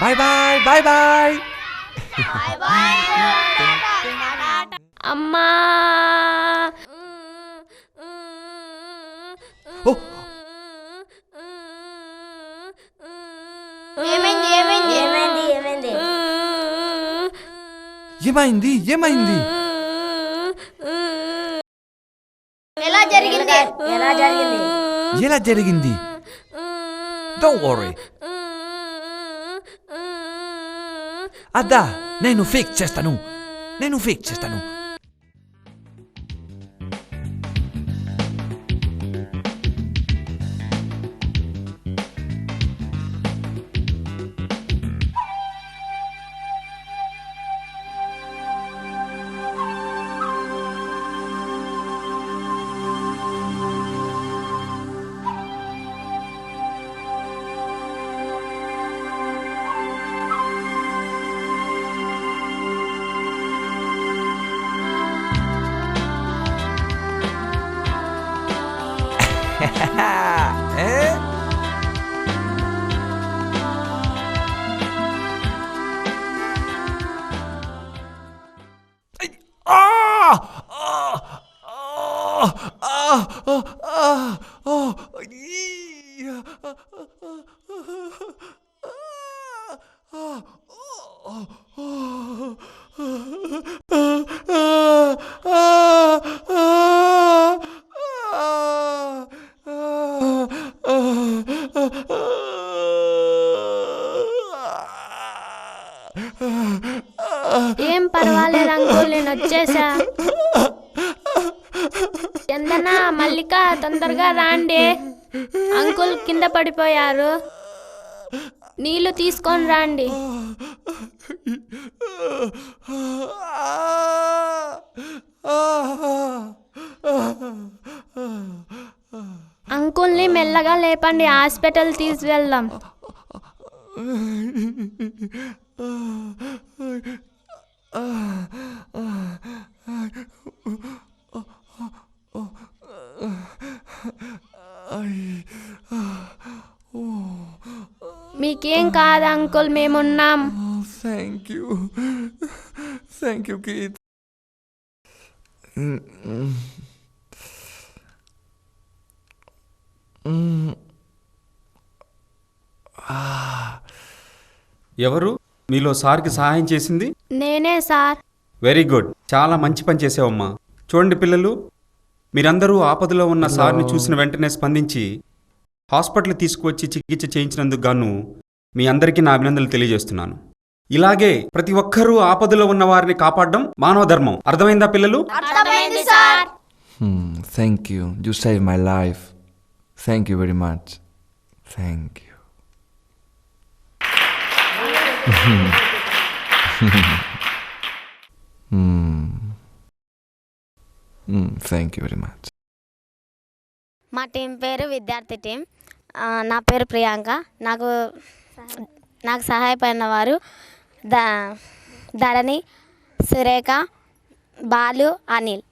Bye bye bye bye. అమ్మా ఏమైంది ఏమైంది? ఎలా జరిగింది? ఎలా జరిగింది? Don't worry. అదా నేను ఫిక్స్ చేస్తాను. ఏం పర్వాలేదు అంకుల్, నేను వచ్చేసా. చందన, మల్లిక తొందరగా రాండి. అంకుల్ కింద పడిపోయారు, నీళ్లు తీసుకొని రండి. అంకుల్ని మెల్లగా లేపండి, హాస్పిటల్ తీసుకెళ్దాం. మీకేం కాదు అంకుల్, మేమున్నాం. Thank you kid. ఎవరు మీలో సార్కి సహాయం చేసింది? నేనే సార్. వెరీ గుడ్, చాలా మంచి పని చేసావమ్మా. చూడండి పిల్లలు, మీరందరూ ఆపదలో ఉన్న సార్ని చూసిన వెంటనే స్పందించి హాస్పిటల్ తీసుకువచ్చి చికిత్స చేయించినందుకు గాను మీ అందరికీ నా అభినందనలు తెలియజేస్తున్నాను. ఇలాగే ప్రతి ఒక్కరూ ఆపదలో ఉన్న వారిని కాపాడడం మానవ ధర్మం. అర్థమైందా పిల్లలు? అర్థమైంది sir. Thank you. You saved my life. Thank you very much. Thank you. Thank you very much. మా టీం పేరు విద్యార్థి టీం. నా పేరు ప్రియాంక. నాకు సహాయపడిన వారు ధరణి, సురేఖ, బాలు, అనిల్.